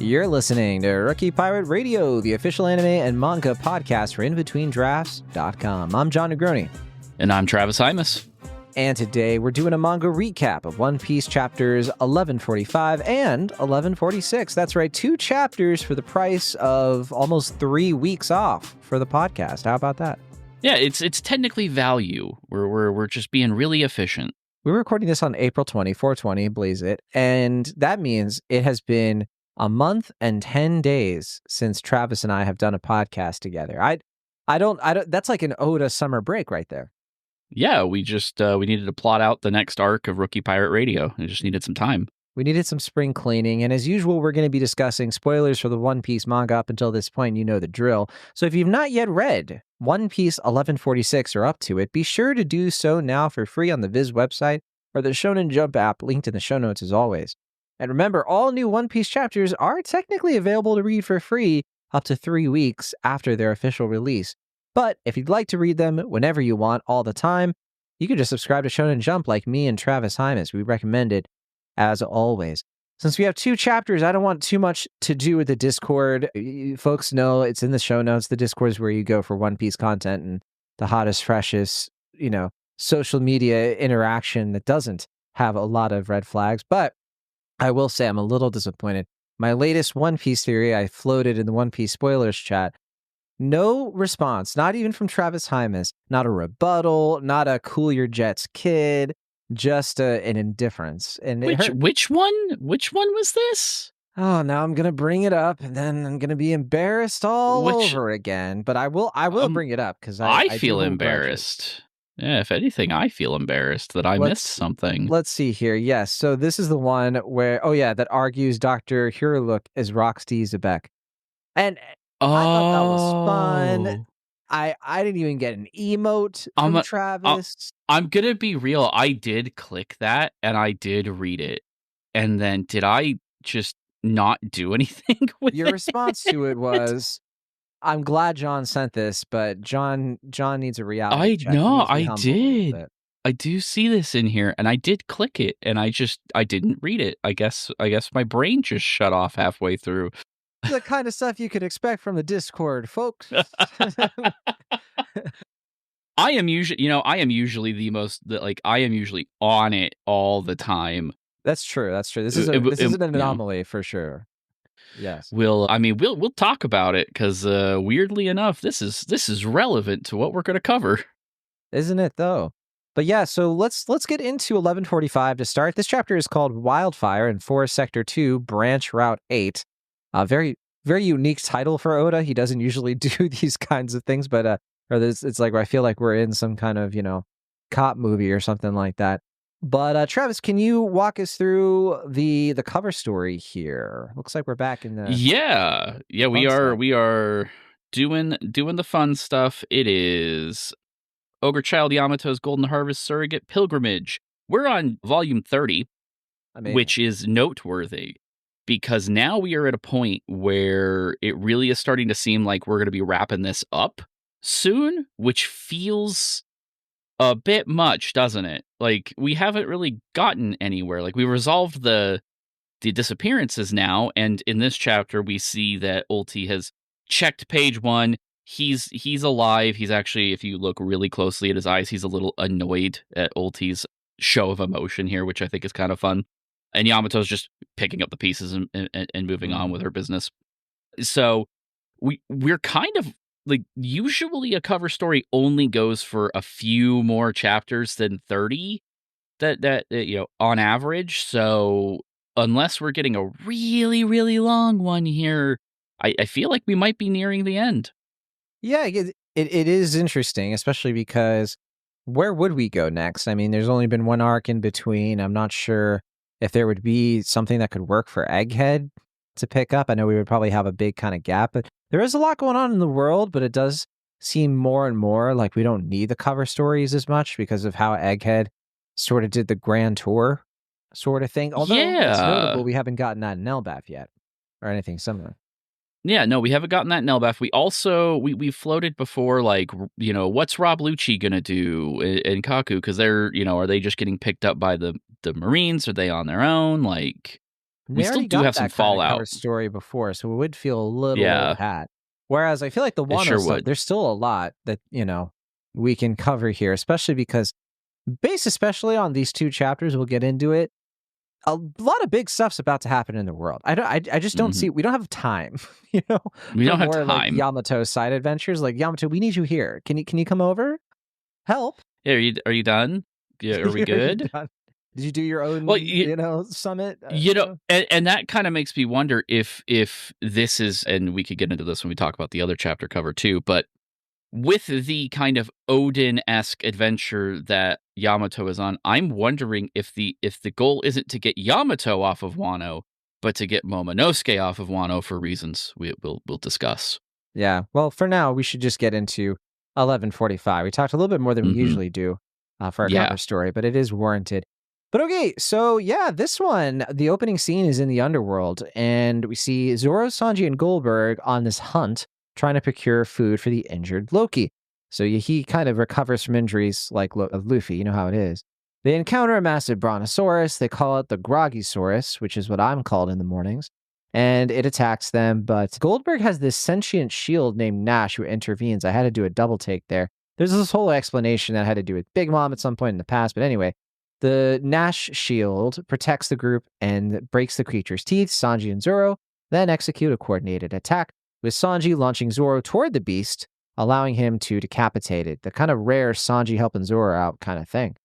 You're listening to Rookie Pirate Radio, the official anime and manga podcast for InBetweenDrafts.com. I'm John Negroni. And I'm Travis Hymas. And today we're doing a manga recap of One Piece chapters 1145 and 1146. That's right, 2 chapters for the price of almost 3 weeks off for the podcast. How about that? Yeah, it's technically value. We're just being really efficient. We're recording this on April 20, 420, blaze it. And that means it has been a month and 10 days since Travis and I have done a podcast together. I don't, that's like an Oda summer break right there. Yeah, we just, we needed to plot out the next arc of Rookie Pirate Radio. We just needed some time. We needed some spring cleaning. And as usual, we're going to be discussing spoilers for the One Piece manga up until this point. You know the drill. So if you've not yet read One Piece 1146 or up to it, be sure to do so now for free on the Viz website or the Shonen Jump app, linked in the show notes as always. And remember, all new One Piece chapters are technically available to read for free up to 3 weeks after their official release. But if you'd like to read them whenever you want, all the time, you can just subscribe to Shonen Jump like me and Travis Hymas. We recommend it as always. Since we have 2 chapters, I don't want too much to do with the Discord. Folks know it's in the show notes. The Discord is where you go for One Piece content and the hottest, freshest, social media interaction that doesn't have a lot of red flags. But I will say I'm a little disappointed. My latest One Piece theory I floated in the One Piece spoilers chat. No response, not even from Travis Hymas, not a rebuttal, not a cool your jets kid, just an indifference. And which one? Which one was this? Oh, now I'm gonna bring it up, and then I'm gonna be embarrassed all over again. But I will bring it up because I feel embarrassed. Yeah, if anything, I feel embarrassed that I missed something. Let's see here. Yes, so this is the one where that argues Dr. Hiriluk is Roxy Xebec, and I thought that was fun. I didn't even get an emote from Travis. I'm gonna be real. I did click that and I did read it, and then did I just not do anything with Your response to it was, "I'm glad John sent this, but John needs a reality check." I did. I do see this in here, and I did click it, and I didn't read it. I guess my brain just shut off halfway through. The kind of stuff you could expect from the Discord, folks. I am usually I am usually on it all the time. That's true. This is an anomaly for sure. Yes. We'll talk about it because weirdly enough, this is relevant to what we're going to cover, isn't it? Though. But yeah, so let's get into 1145 to start. This chapter is called Wildfire in Forest Sector 2, Branch Route 8. Very, very unique title for Oda. He doesn't usually do these kinds of things, but it's like I feel like we're in some kind of cop movie or something like that. But Travis, can you walk us through the cover story here? Looks like we're back in the we are doing the fun stuff. It is Ogre Child Yamato's Golden Harvest Surrogate Pilgrimage. We're on volume 30, Amazing. Which is noteworthy. Because now we are at a point where it really is starting to seem like we're going to be wrapping this up soon, which feels a bit much, doesn't it? Like, we haven't really gotten anywhere. Like, we resolved the disappearances now, and in this chapter, we see that Ulti has checked page 1. He's alive. He's actually, if you look really closely at his eyes, he's a little annoyed at Ulti's show of emotion here, which I think is kind of fun. And Yamato's just picking up the pieces and moving on with her business. So we're kind of like, usually a cover story only goes for a few more chapters than 30 that on average. So unless we're getting a really, really long one here, I feel like we might be nearing the end. Yeah, it is interesting, especially because where would we go next? I mean, there's only been one arc in between. I'm not sure if there would be something that could work for Egghead to pick up. I know we would probably have a big kind of gap, but there is a lot going on in the world, but it does seem more and more like we don't need the cover stories as much because of how Egghead sort of did the grand tour sort of thing. Although it's notable we haven't gotten that in Elbaf yet or anything similar. Yeah, no, we haven't gotten that in Elbaf. We also, we've floated before, like, what's Rob Lucci going to do in Kaku? Because they're, are they just getting picked up by the Marines? Are they on their own? Like, we still do have some fallout. Kind of story before, so it would feel a little old hat. Whereas I feel like the Wano stuff, there's still a lot that, we can cover here, especially because based especially on these 2 chapters, we'll get into it. A lot of big stuff's about to happen in the world. I just don't see. We don't have time. We don't have time. Like Yamato side adventures. Like Yamato, we need you here. Can you come over? Help. Yeah, are you done? Yeah, are we good? Did you do your own, summit? And that kind of makes me wonder if this is, and we could get into this when we talk about the other chapter cover too, but with the kind of Odin-esque adventure that Yamato is on, I'm wondering if the goal isn't to get Yamato off of Wano, but to get Momonosuke off of Wano for reasons we'll discuss. Yeah. Well, for now, we should just get into 1145. We talked a little bit more than we usually do for our cover story, but it is warranted. But okay, so yeah, this one, the opening scene is in the underworld, and we see Zoro, Sanji, and Goldberg on this hunt, trying to procure food for the injured Loki. So he kind of recovers from injuries like of Luffy, you know how it is. They encounter a massive brontosaurus. They call it the Groggysaurus, which is what I'm called in the mornings. And it attacks them, but Goldberg has this sentient shield named Nash who intervenes. I had to do a double take there. There's this whole explanation that had to do with Big Mom at some point in the past, but anyway, the Nash shield protects the group and breaks the creature's teeth. Sanji and Zoro then execute a coordinated attack, with Sanji launching Zoro toward the beast, allowing him to decapitate it. The kind of rare Sanji helping Zoro out kind of thing.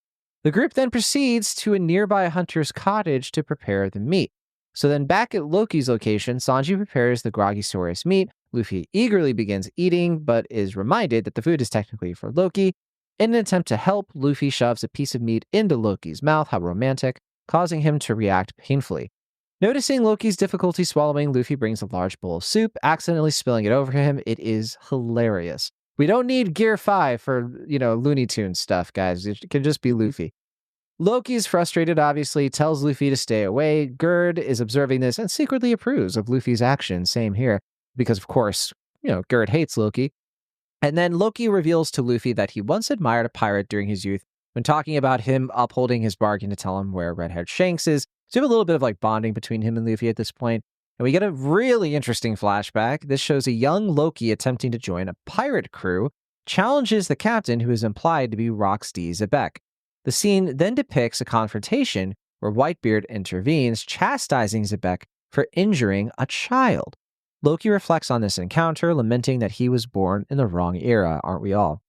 The group then proceeds to a nearby hunter's cottage to prepare the meat. So then back at Loki's location, Sanji prepares the Groggysaurus meat. Luffy eagerly begins eating, but is reminded that the food is technically for Loki. In an attempt to help, Luffy shoves a piece of meat into Loki's mouth, how romantic, causing him to react painfully. Noticing Loki's difficulty swallowing, Luffy brings a large bowl of soup, accidentally spilling it over him. It is hilarious. We don't need Gear 5 for, Looney Tunes stuff, guys. It can just be Luffy. Loki's frustrated, obviously, tells Luffy to stay away. Gerd is observing this and secretly approves of Luffy's actions. Same here, because, of course, Gerd hates Loki. And then Loki reveals to Luffy that he once admired a pirate during his youth when talking about him upholding his bargain to tell him where red-haired Shanks is. So you have a little bit of bonding between him and Luffy at this point. And we get a really interesting flashback. This shows a young Loki attempting to join a pirate crew, challenges the captain who is implied to be Rocksteady Xebec. The scene then depicts a confrontation where Whitebeard intervenes, chastising Xebec for injuring a child. Loki reflects on this encounter, lamenting that he was born in the wrong era, aren't we all?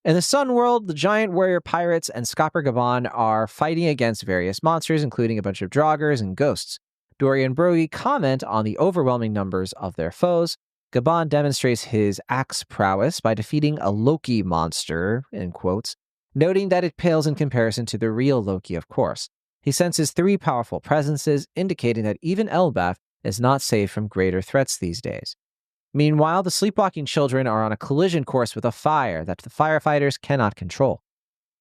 In the Sun World, the giant warrior pirates and Scopper Gaban are fighting against various monsters, including a bunch of Draugrs and ghosts. Dory and Broggy comment on the overwhelming numbers of their foes. Gaban demonstrates his axe prowess by defeating a Loki monster, in quotes, noting that it pales in comparison to the real Loki, of course. He senses 3 powerful presences, indicating that even Elbaf is not safe from greater threats these days. Meanwhile, the sleepwalking children are on a collision course with a fire that the firefighters cannot control.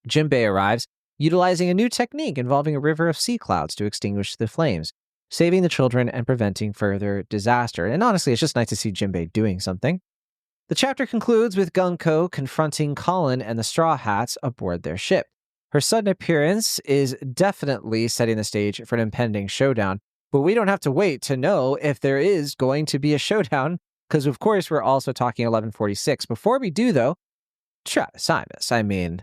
Jimbei arrives, utilizing a new technique involving a river of sea clouds to extinguish the flames, saving the children and preventing further disaster. And honestly, it's just nice to see Jimbei doing something. The chapter concludes with Gunko confronting Colin and the Straw Hats aboard their ship. Her sudden appearance is definitely setting the stage for an impending showdown, but we don't have to wait to know if there is going to be a showdown, because of course we're also talking 1146. Before we do, though, Travis Hymas,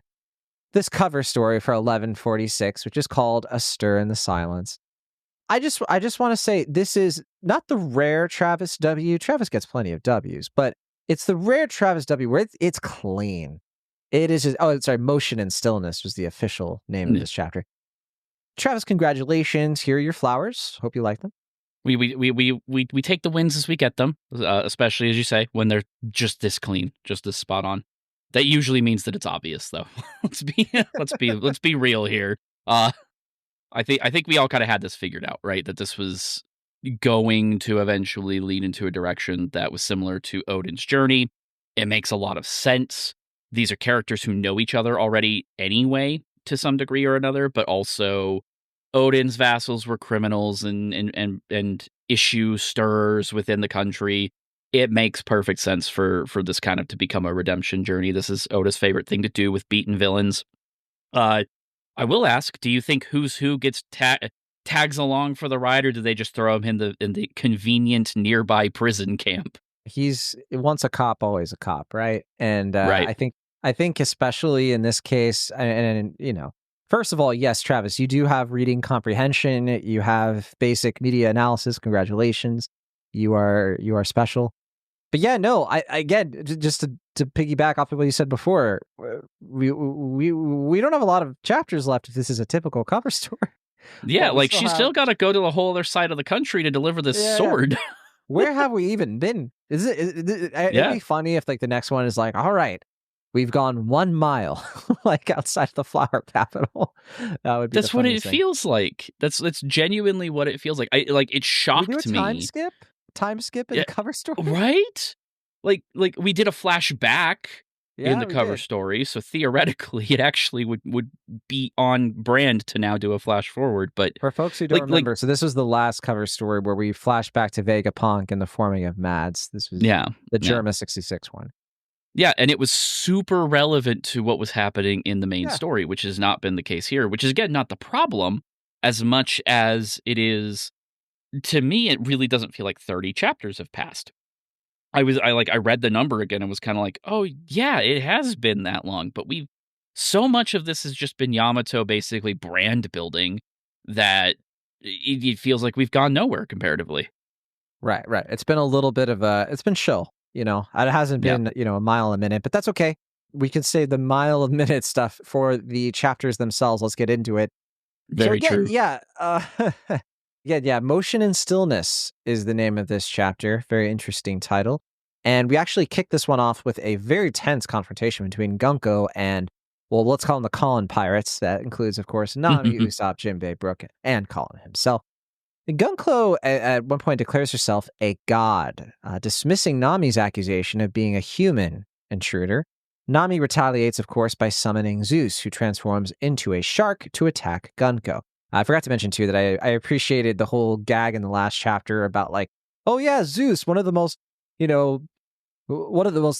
this cover story for 1146, which is called A Stir in the Silence. I just want to say this is not the rare Travis W. Travis gets plenty of W's, but it's the rare Travis W. where it's clean. It is just, Motion and Stillness was the official name of this chapter. Travis, congratulations. Here are your flowers. Hope you like them. We take the wins as we get them, especially as you say, when they're just this clean, just this spot on. That usually means that it's obvious, though. let's be real here. I think we all kind of had this figured out, right? That this was going to eventually lead into a direction that was similar to Odin's journey. It makes a lot of sense. These are characters who know each other already anyway, to some degree or another, but also Odin's vassals were criminals and issue stirrers within the country. It makes perfect sense for this kind of to become a redemption journey. This is Oda's favorite thing to do with beaten villains. I will ask, do you think Who's Who gets tags along for the ride, or do they just throw him in the convenient nearby prison camp? He's once a cop, always a cop, right? And Right. I think especially in this case, and you know, first of all, yes, Travis, you do have reading comprehension. You have basic media analysis. Congratulations, you are special. But yeah, no, I again, just to piggyback off of what you said before, we don't have a lot of chapters left if this is a typical cover story. Yeah, Well, like she's still got to go to the whole other side of the country to deliver this sword. Where have we even been? It'd be funny if like the next one is like, all right, we've gone 1 mile, like outside the flower capital. That would be. That's what it feels like. That's that's what it feels like. It shocked me. We do a time skip in the cover story, right? Like we did a flashback in the cover story, so theoretically it actually would be on brand to now do a flash forward. But for folks who don't remember, so this was the last cover story where we flash back to Vegapunk and the forming of Mads. This was the Germa 66 one. Yeah, and it was super relevant to what was happening in the main story, which has not been the case here, which is, again, not the problem as much as it is. To me, it really doesn't feel like 30 chapters have passed. I read the number again and was kind of like, oh, yeah, it has been that long. But so much of this has just been Yamato basically brand building that it feels like we've gone nowhere comparatively. Right. It's been a little bit of it's been chill. You know, it hasn't been, a mile a minute, but that's okay. We can say the mile a minute stuff for the chapters themselves. Let's get into it. Very true. Yeah. Motion and Stillness is the name of this chapter. Very interesting title. And we actually kicked this one off with a very tense confrontation between Gunko and, well, let's call them the Colin Pirates. That includes, of course, Nami, Usopp, Jimbei, Brook, and Colin himself. Gunko at one point declares herself a god, dismissing Nami's accusation of being a human intruder. Nami retaliates, of course, by summoning Zeus, who transforms into a shark to attack Gunko. I forgot to mention, too, that I appreciated the whole gag in the last chapter about, like, oh, yeah, Zeus, one of the most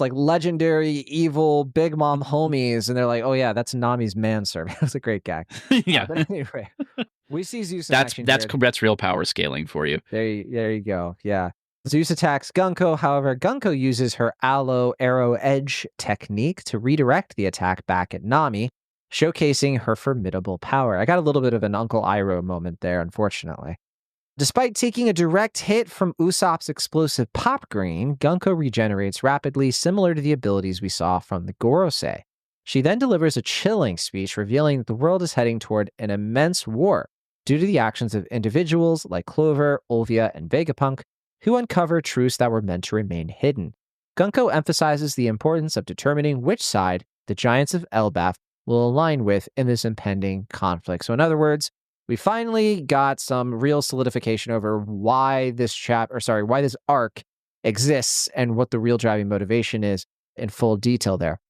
like legendary evil big mom homies. And they're like, oh, yeah, that's Nami's manservant. It was a great gag. Yeah. But anyway, we see Zeus in action here. That's real power scaling for you. There you go. Yeah. Zeus attacks Gunko. However, Gunko uses her aloe arrow edge technique to redirect the attack back at Nami, showcasing her formidable power. I got a little bit of an Uncle Iroh moment there, unfortunately. Despite taking a direct hit from Usopp's explosive pop green, Gunko regenerates rapidly, similar to the abilities we saw from the Gorosei. She then delivers a chilling speech revealing that the world is heading toward an immense war due to the actions of individuals like Clover, Olvia, and Vegapunk, who uncover truths that were meant to remain hidden. Gunko emphasizes the importance of determining which side the Giants of Elbaf will align with in this impending conflict. So in other words, we finally got some real solidification over why this arc exists and what the real driving motivation is in full detail there.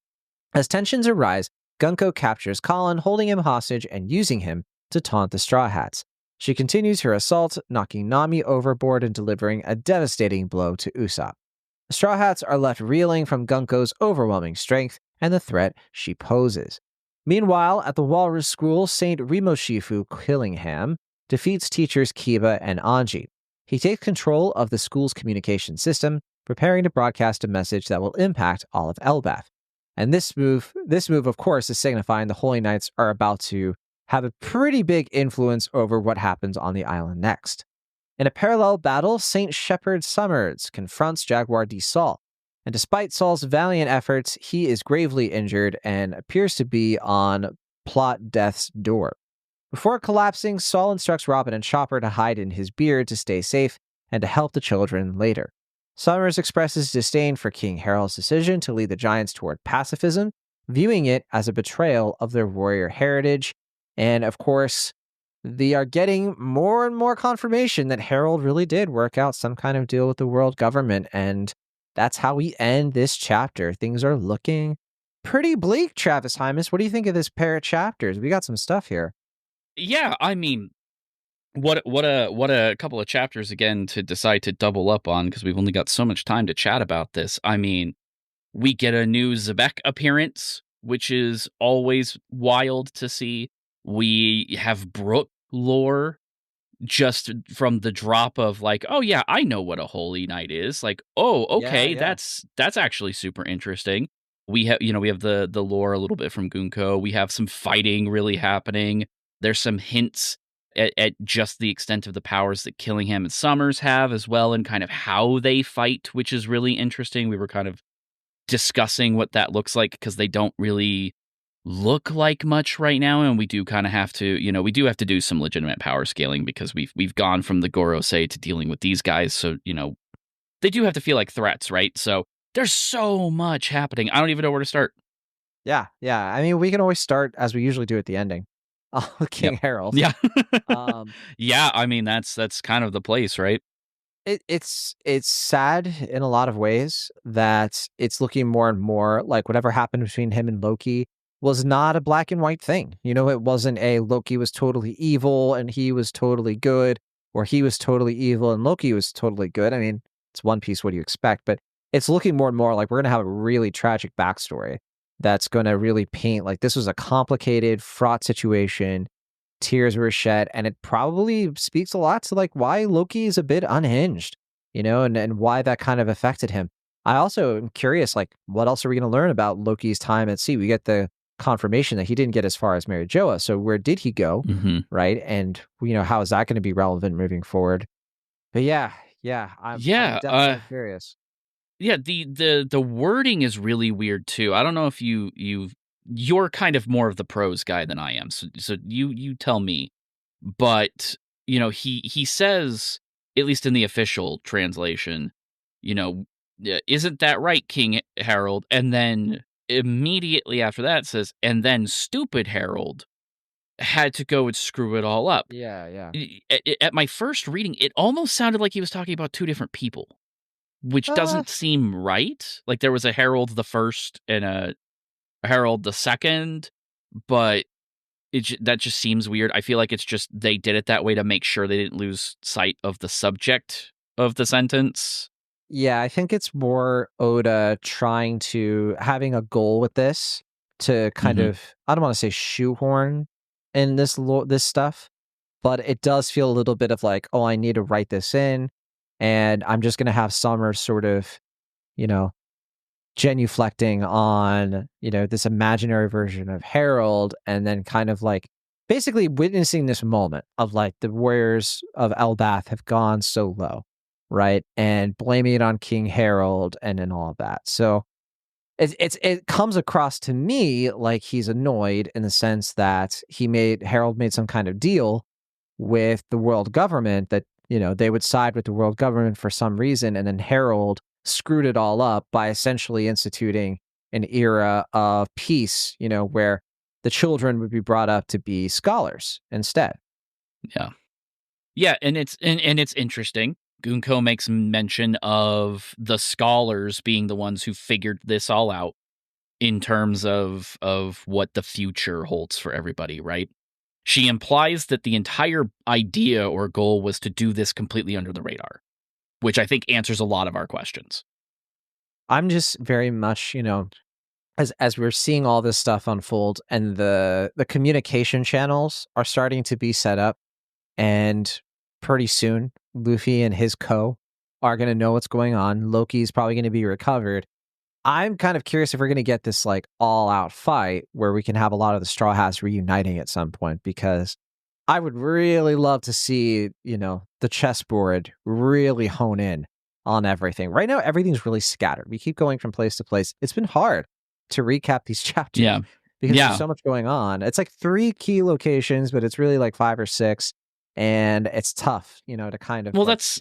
As tensions arise, Gunko captures Colin, holding him hostage and using him to taunt the Straw Hats. She continues her assault, knocking Nami overboard and delivering a devastating blow to Usopp. The Straw Hats are left reeling from Gunko's overwhelming strength and the threat she poses. Meanwhile, at the Walrus School, Saint Rimoshifu Killingham defeats teachers Kiba and Anji. He takes control of the school's communication system, preparing to broadcast a message that will impact all of Elbaf. And this move, of course, is signifying the Holy Knights are about to have a pretty big influence over what happens on the island next. In a parallel battle, Saint Shepard Summers confronts Jaguar D. Saul, and despite Saul's valiant efforts, he is gravely injured and appears to be on plot death's door. Before collapsing, Saul instructs Robin and Chopper to hide in his beard to stay safe and to help the children later. Summers expresses disdain for King Harold's decision to lead the Giants toward pacifism, viewing it as a betrayal of their warrior heritage. And of course, they are getting more and more confirmation that Harold really did work out some kind of deal with the world government. And that's how we end this chapter. Things are looking pretty bleak, Travis Hymas. What do you think of this pair of chapters? We got some stuff here. Yeah, I mean, what a couple of chapters again to decide to double up on, because we've only got so much time to chat about this. I mean, we get a new Xebec appearance, which is always wild to see. We have Brook lore just from the drop of like, oh yeah, I know what a holy night is. Like, oh, okay, Yeah. that's actually super interesting. We have the lore a little bit from Gunko. We have some fighting really happening. There's some hints at just the extent of the powers that Killingham and Summers have as well, and kind of how they fight, which is really interesting. We were kind of discussing what that looks like because they don't really look like much right now, and we do kind of have to, we do have to do some legitimate power scaling because we've gone from the Gorosei to dealing with these guys, so they do have to feel like threats, right? So there's so much happening. I don't even know where to start. Yeah. I mean, we can always start as we usually do at the ending. King Yep. Harold. Yeah. um, yeah, I mean that's kind of the place, right? it's sad in a lot of ways that it's looking more and more like whatever happened between him and Loki was not a black and white thing. It wasn't a Loki was totally evil and he was totally good, or he was totally evil and Loki was totally good. I mean, it's One Piece. What do you expect? But it's looking more and more like we're going to have a really tragic backstory that's going to really paint like this was a complicated, fraught situation. Tears were shed, and it probably speaks a lot to like why Loki is a bit unhinged, and why that kind of affected him. I also am curious, like, what else are we going to learn about Loki's time at sea? We get the confirmation that he didn't get as far as Mary Joa. So where did he go? Mm-hmm. Right. And how is that going to be relevant moving forward? But I'm definitely curious. Yeah, the wording is really weird too. I don't know if you're kind of more of the prose guy than I am. So you tell me. But, he says, at least in the official translation, isn't that right, King Harold? And then immediately after that says, and then stupid Harold had to go and screw it all up. Yeah. At my first reading, it almost sounded like he was talking about two different people, which doesn't seem right. Like there was a Harold the First and a Harold the Second, but that just seems weird. I feel like it's just they did it that way to make sure they didn't lose sight of the subject of the sentence. Yeah, I think it's more Oda having a goal with this to kind of, I don't want to say shoehorn in this stuff, but it does feel a little bit of like, oh, I need to write this in, and I'm just going to have Summer sort of, genuflecting on, this imaginary version of Harold, and then kind of like basically witnessing this moment of like the warriors of Elbaf have gone so low, right? And blaming it on King Harold and all of that. So it comes across to me like he's annoyed in the sense that Harold made some kind of deal with the world government that, they would side with the world government for some reason, and then Harold screwed it all up by essentially instituting an era of peace, where the children would be brought up to be scholars instead. Yeah, and it's interesting. Gunko makes mention of the scholars being the ones who figured this all out in terms of what the future holds for everybody, right? She implies that the entire idea or goal was to do this completely under the radar, which I think answers a lot of our questions. I'm just very much, as we're seeing all this stuff unfold and the communication channels are starting to be set up, and pretty soon Luffy and his are going to know what's going on. Loki's probably going to be recovered. I'm kind of curious if we're going to get this like all out fight where we can have a lot of the Straw Hats reuniting at some point, because I would really love to see, the chessboard really hone in on everything. Right now, everything's really scattered. We keep going from place to place. It's been hard to recap these chapters because there's so much going on. It's like 3 key locations, but it's really like 5 or 6. And it's tough, to kind of. Well, that's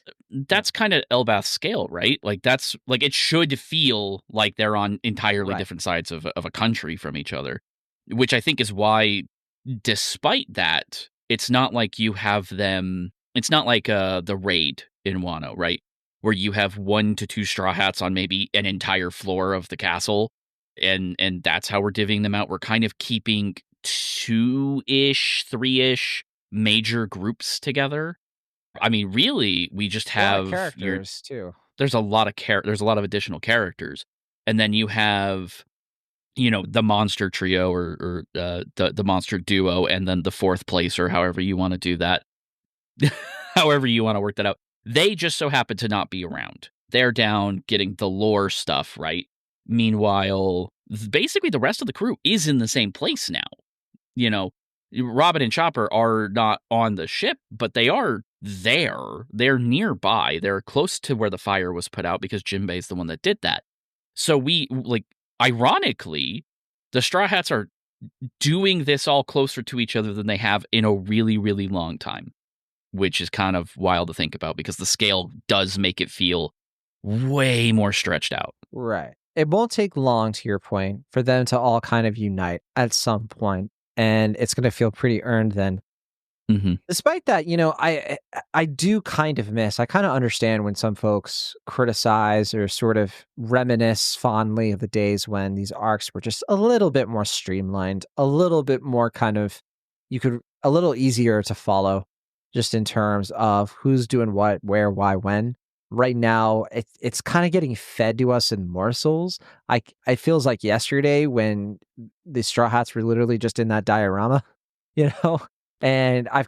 kind of Elbaf's scale, right? Like that's like it should feel like they're on entirely different sides of a country from each other, which I think is why, despite that, it's not like you have them. It's not like the raid in Wano, right? Where you have 1 to 2 Straw Hats on maybe an entire floor of the castle, and that's how we're divvying them out. We're kind of keeping 2-ish, 3-ish major groups together. I mean, really, we just have characters too. There's a lot of there's a lot of additional characters, and then you have, the monster trio or the monster duo, and then the 4th place, or however you want to do that. however you want to work that out. They just so happen to not be around. They're down getting the lore stuff, right? Meanwhile, basically the rest of the crew is in the same place now. You know, Robin and Chopper are not on the ship, but they are there. They're nearby. They're close to where the fire was put out because Jimbei's the one that did that. So we, like, ironically, the Straw Hats are doing this all closer to each other than they have in a really, really long time, which is kind of wild to think about because the scale does make it feel way more stretched out. Right. It won't take long, to your point, for them to all kind of unite at some point, and it's going to feel pretty earned then. Mm-hmm. Despite that, you know, I do kind of miss, I kind of understand when some folks criticize or sort of reminisce fondly of the days when these arcs were just a little bit more streamlined, a little bit more kind of, a little easier to follow, just in terms of who's doing what, where, why, when. Right now, it's kind of getting fed to us in morsels. It feels like yesterday when the Straw Hats were literally just in that diorama, you know? And I'm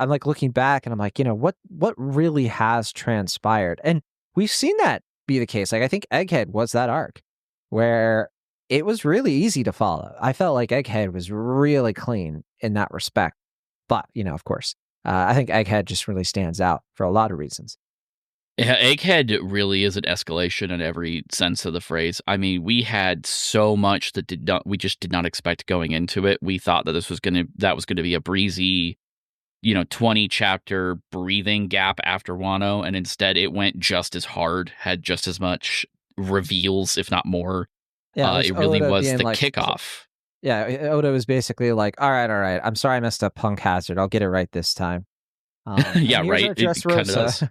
like looking back and I'm like, you know, what really has transpired? And we've seen that be the case. Like, I think Egghead was that arc where it was really easy to follow. I felt like Egghead was really clean in that respect. But, you know, of course, I think Egghead just really stands out for a lot of reasons. Yeah, Egghead really is an escalation in every sense of the phrase. I mean, we had so much that we just did not expect going into it. We thought that that was gonna be a breezy, 20 chapter breathing gap after Wano, and instead it went just as hard, had just as much reveals, if not more. Yeah, it really Oda was being the like, kickoff. Yeah, Oda was basically like, all right, I'm sorry I messed up Punk Hazard. I'll get it right this time. Yeah, and here's right. our It kind of Dressrosa, does.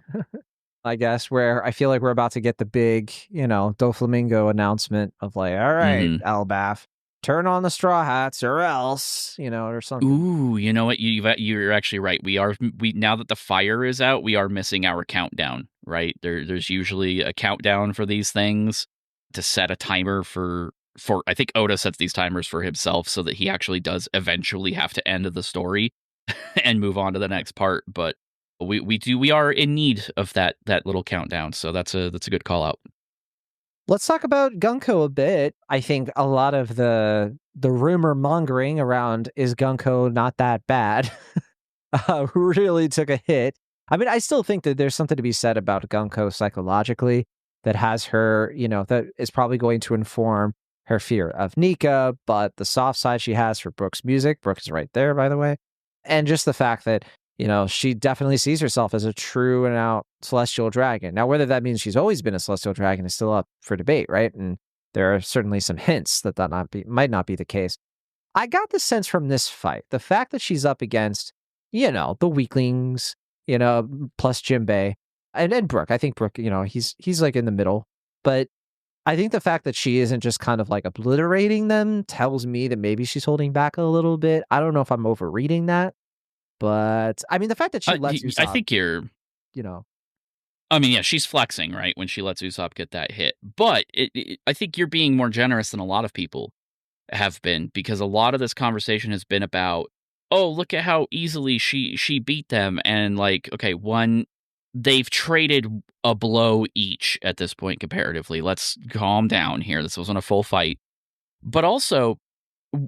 I guess, where I feel like we're about to get the big, Doflamingo announcement of like, all right, Mhm. Elbaf, turn on the Straw Hats or else, or something. Ooh, you know what? You're actually right. We now that the fire is out, we are missing our countdown. Right there's usually a countdown for these things to set a timer for. I think Oda sets these timers for himself so that he actually does eventually have to end the story and move on to the next part. But we are in need of that little countdown. So that's a good call out. Let's talk about Gunko a bit. I think a lot of the rumor mongering around is Gunko not that bad really took a hit. I mean, I still think that there's something to be said about Gunko psychologically that has her, that is probably going to inform her fear of Nika, but the soft side she has for Brook's music, Brook is right there, by the way, and just the fact that, she definitely sees herself as a true and out celestial dragon. Now, whether that means she's always been a celestial dragon is still up for debate, right? And there are certainly some hints that might not be the case. I got the sense from this fight, the fact that she's up against, the weaklings, plus Jimbei and Brook. I think Brook, he's like in the middle, but I think the fact that she isn't just kind of like obliterating them tells me that maybe she's holding back a little bit. I don't know if I'm overreading that. But I mean, the fact that she lets Usopp, I think you're, you I mean, yeah, she's flexing, right, when she lets Usopp get that hit. But I think you're being more generous than a lot of people have been, because a lot of this conversation has been about, oh, look at how easily she beat them. And like, okay, they've traded a blow each at this point comparatively. Let's calm down here. This wasn't a full fight. But also,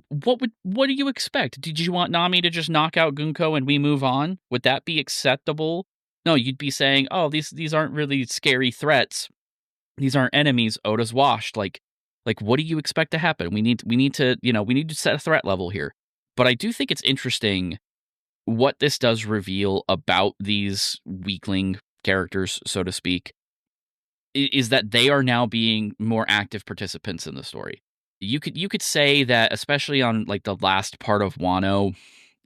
what do you expect? Did you want Nami to just knock out Gunko and we move on? Would that be acceptable? No, you'd be saying, "Oh, these aren't really scary threats. These aren't enemies. Oda's washed." Like what do you expect to happen? We need to, we need to set a threat level here. But I do think it's interesting what this does reveal about these weakling characters, so to speak, is that they are now being more active participants in the story. You could say that, especially on like the last part of Wano,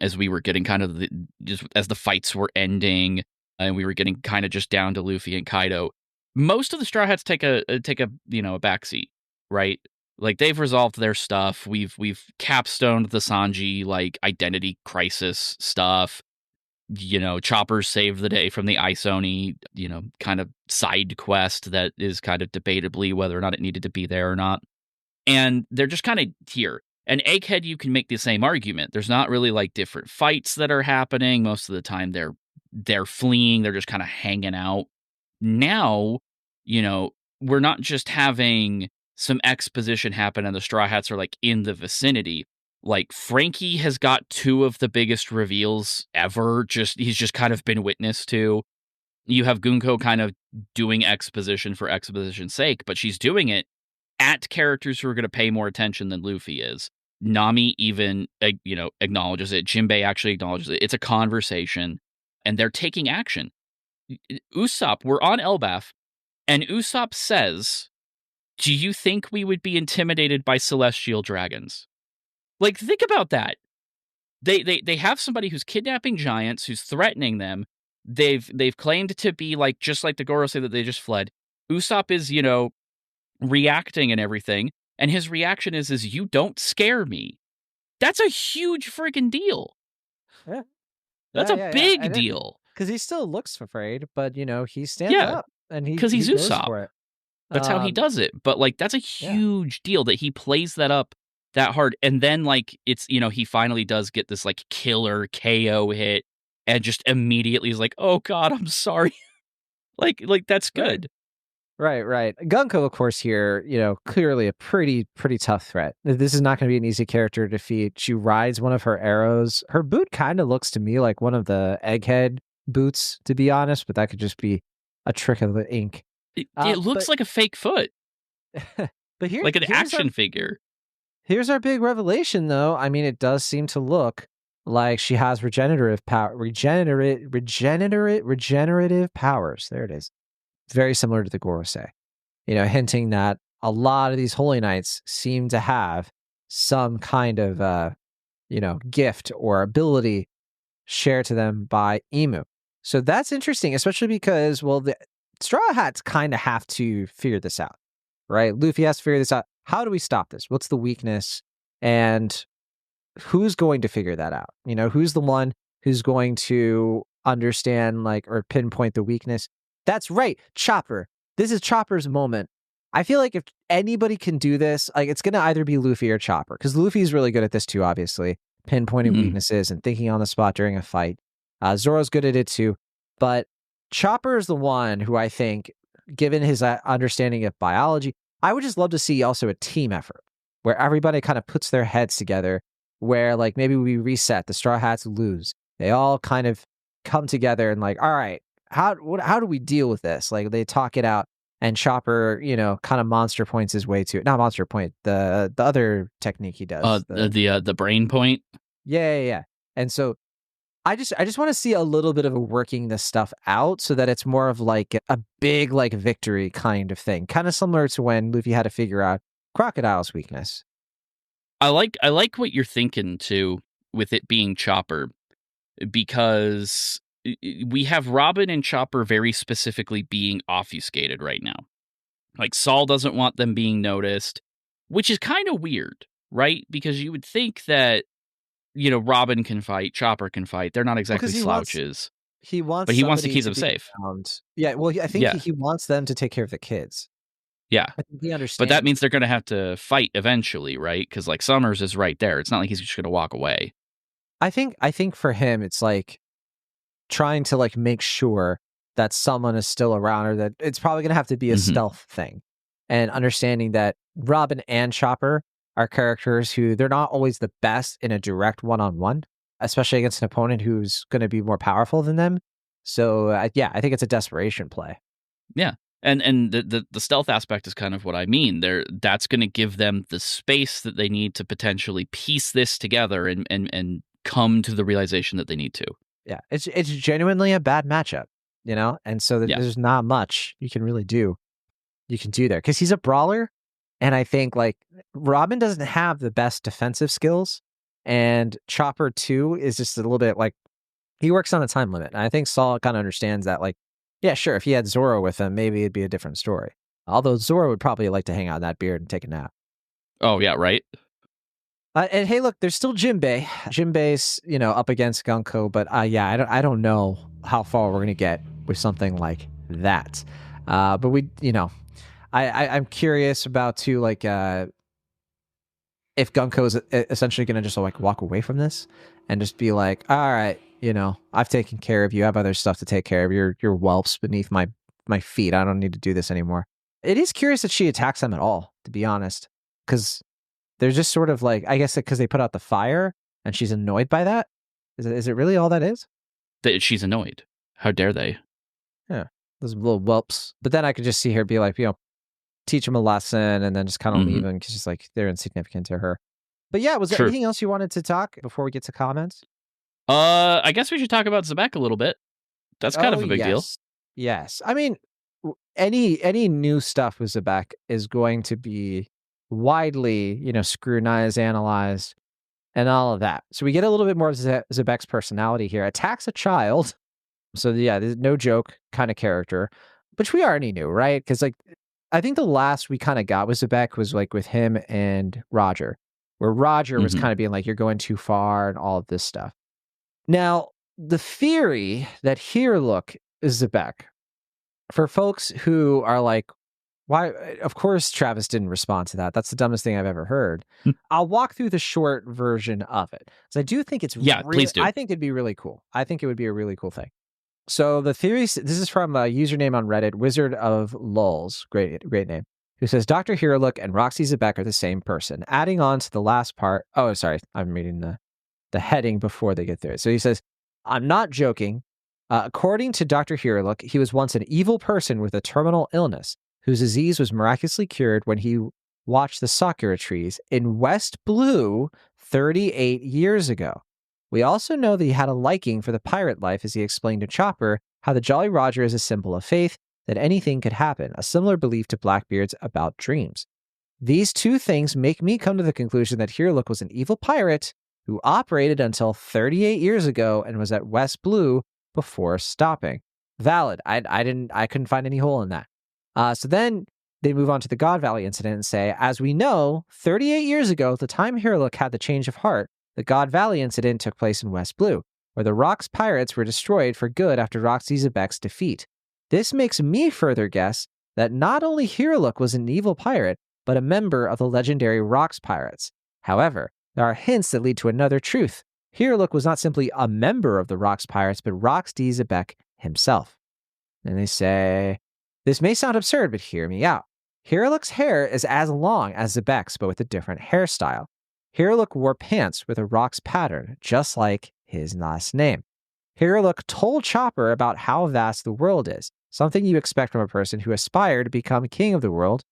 as we were getting kind of just as the fights were ending and we were getting kind of just down to Luffy and Kaido, most of the Straw Hats take a a backseat, right? Like they've resolved their stuff. We've capstoned the Sanji like identity crisis stuff. Chopper saved the day from the Ice Oni, kind of side quest that is kind of debatably whether or not it needed to be there or not. And they're just kind of here. And Egghead, you can make the same argument. There's not really like different fights that are happening. Most of the time, they're they're fleeing, they're just kind of hanging out. Now, we're not just having some exposition happen and the Straw Hats are like in the vicinity. Like Frankie has got 2 of the biggest reveals ever. He's just kind of been witness to. You have Gunko kind of doing exposition for exposition's sake, but she's doing it at characters who are going to pay more attention than Luffy is. Nami even, acknowledges it. Jimbei actually acknowledges it. It's a conversation, and they're taking action. Usopp, we're on Elbaf, and Usopp says, "Do you think we would be intimidated by celestial dragons?" Like, think about that. They have somebody who's kidnapping giants, who's threatening them. They've claimed to be like just like the Gorosei that they just fled. Usopp is, reacting and everything, and his reaction is "You don't scare me." That's a huge freaking deal. Yeah. That's a big deal. Because he still looks afraid, but he stands up and because he's goes Usopp. for it. That's how he does it. But like, that's a huge deal that he plays that up that hard. And then like, it's, he finally does get this like killer KO hit and just immediately is like, "Oh God, I'm sorry." like that's good. Right. Gunko, of course, here, clearly a pretty tough threat. This is not going to be an easy character to defeat. She rides one of her arrows. Her boot kind of looks to me like one of the egghead boots, to be honest, but that could just be a trick of the ink. It looks like a fake foot. But here, like an action figure. Here's our big revelation, though. I mean, it does seem to look like she has regenerative powers. There it is. Very similar to the Gorosei, hinting that a lot of these Holy Knights seem to have some kind of, gift or ability shared to them by Emu. So that's interesting, especially because, well, the Straw Hats kind of have to figure this out, right? Luffy has to figure this out. How do we stop this? What's the weakness? And who's going to figure that out? Who's the one who's going to understand, or pinpoint the weakness? That's right, Chopper. This is Chopper's moment. I feel like if anybody can do this, it's going to either be Luffy or Chopper, because Luffy's really good at this too, obviously, pinpointing weaknesses and thinking on the spot during a fight. Zoro's good at it too, but Chopper is the one who I think, given his understanding of biology, I would just love to see also a team effort where everybody kind of puts their heads together, where maybe we reset, the Straw Hats lose. They all kind of come together and all right, how do we deal with this? They talk it out, and Chopper, kind of monster points his way to it. Not monster point, the other technique he does. The brain point. Yeah. And so I just want to see a little bit of a working this stuff out so that it's more of a big victory kind of thing. Kind of similar to when Luffy had to figure out Crocodile's weakness. I like what you're thinking too with it being Chopper, because we have Robin and Chopper very specifically being obfuscated right now. Like, Saul doesn't want them being noticed, which is kind of weird, right? Because you would think that, Robin can fight, Chopper can fight. They're not exactly slouches. He wants to keep them safe. Yeah, well, I think he wants them to take care of the kids. Yeah. I think he understands. But that means they're going to have to fight eventually, right? Because Summers is right there. It's not like he's just going to walk away. I think for him, it's trying to make sure that someone is still around, or that it's probably going to have to be a stealth thing, and understanding that Robin and Chopper are characters who they're not always the best in a direct one-on-one, especially against an opponent who's going to be more powerful than them. So I think it's a desperation play. Yeah. And the stealth aspect is kind of what I mean. That's going to give them the space that they need to potentially piece this together and come to the realization that they need to. Yeah, it's genuinely a bad matchup, and so there's not much you can really do. You can do there because he's a brawler, and I think Robin doesn't have the best defensive skills, and Chopper too is just a little bit he works on a time limit. And I think Saul kind of understands that. Yeah, sure, if he had Zoro with him, maybe it'd be a different story. Although Zoro would probably like to hang out in that beard and take a nap. Oh yeah, right. And hey, look, there's still Jimbei. Jimbei's, up against Gunko, but I don't know how far we're gonna get with something like that. But we, I'm curious about too, if Gunko is essentially gonna just walk away from this and just be all right, I've taken care of you. I have other stuff to take care of. Your whelps beneath my feet. I don't need to do this anymore. It is curious that she attacks them at all, to be honest, because they're just sort of like, I guess because they put out the fire and she's annoyed by that. Is it really all that is? That she's annoyed. How dare they? Yeah, those little whelps. But then I could just see her be like, teach them a lesson and then just kind of leave them because she's like, they're insignificant to her. But yeah, was there anything else you wanted to talk before we get to comments? I guess we should talk about Xebec a little bit. That's kind of a big deal. Yes. I mean, any new stuff with Xebec is going to be widely, scrutinized, analyzed, and all of that. So we get a little bit more of Xebec's personality here. Attacks a child. So yeah, there's no joke kind of character, which we already knew, right? Because like, I think the last we kind of got with Xebec was like with him and Roger, where Roger was kind of being like, you're going too far and all of this stuff. Now, the theory that Hiriluk is Xebec, for folks who are like, why? Of course, Travis didn't respond to that. That's the dumbest thing I've ever heard. I'll walk through the short version of it. So I do think it's please do. I think it'd be really cool. I think it would be a really cool thing. So the theory, this is from a username on Reddit, Wizard of Lulz, great name, who says Dr. Hiriluk and Roxy Xebec are the same person. Adding on to the last part. Oh, sorry, I'm reading the heading before they get there. So he says, I'm not joking. According to Dr. Hiriluk, he was once an evil person with a terminal illness whose disease was miraculously cured when he watched the sakura trees in West Blue 38 years ago. We also know that he had a liking for the pirate life as he explained to Chopper how the Jolly Roger is a symbol of faith, that anything could happen, a similar belief to Blackbeard's about dreams. These two things make me come to the conclusion that Hiriluk was an evil pirate who operated until 38 years ago and was at West Blue before stopping. Valid. I couldn't find any hole in that. So then they move on to the God Valley incident and say, as we know, 38 years ago, the time Hiriluk had the change of heart, the God Valley incident took place in West Blue, where the Rock's pirates were destroyed for good after Roxy Xebec's defeat. This makes me further guess that not only Hiriluk was an evil pirate, but a member of the legendary Rock's pirates. However, there are hints that lead to another truth. Hiriluk was not simply a member of the Rock's pirates, but Roxy Xebec himself. And they say, this may sound absurd, but hear me out. Hiriluk's hair is as long as Xebec's, but with a different hairstyle. Hiriluk wore pants with a Rock's pattern, just like his last name. Hiriluk told Chopper about how vast the world is, something you expect from a person who aspired to become king of the world.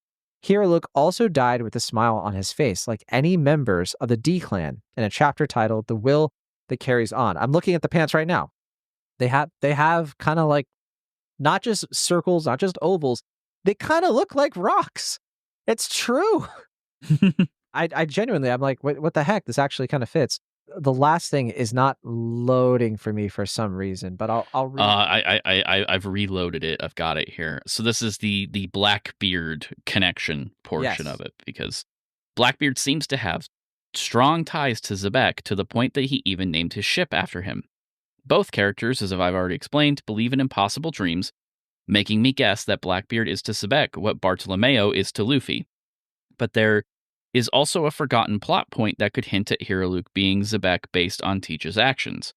Hiriluk also died with a smile on his face, like any members of the D-Clan, in a chapter titled The Will That Carries On. I'm looking at the pants right now. They have kind of like, not just circles, not just ovals, they kind of look like rocks. It's true. I genuinely, I'm like, what the heck? This actually kind of fits. The last thing is not loading for me for some reason, but I'll read. I've reloaded it. I've got it here. So this is the Blackbeard connection portion of it, because Blackbeard seems to have strong ties to Xebec to the point that he even named his ship after him. Both characters, as I've already explained, believe in impossible dreams, making me guess that Blackbeard is to Xebec what Bartolomeo is to Luffy. But there is also a forgotten plot point that could hint at Hiriluk being Xebec based on Teach's actions.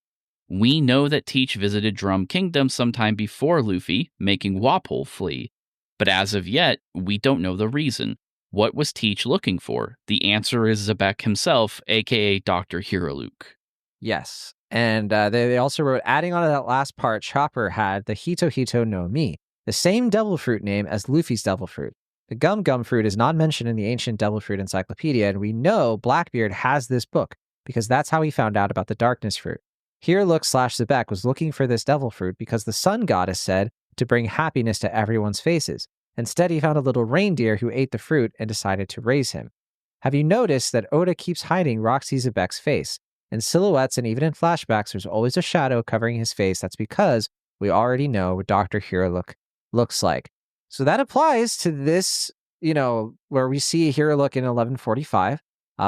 We know that Teach visited Drum Kingdom sometime before Luffy, making Wapol flee. But as of yet, we don't know the reason. What was Teach looking for? The answer is Xebec himself, aka Dr. Hiriluk. Yes. And they also wrote, adding on to that last part, Chopper had the Hito Hito no Mi, the same devil fruit name as Luffy's devil fruit. The Gum Gum fruit is not mentioned in the ancient devil fruit encyclopedia, and we know Blackbeard has this book because that's how he found out about the darkness fruit. Hiriluk / Xebec was looking for this devil fruit because the sun goddess said to bring happiness to everyone's faces. Instead, he found a little reindeer who ate the fruit and decided to raise him. Have you noticed that Oda keeps hiding Roxy Xebec's face? In silhouettes and even in flashbacks, there's always a shadow covering his face. That's because we already know what Dr. Hiriluk looks like. So that applies to this, where we see Hiriluk in 1145.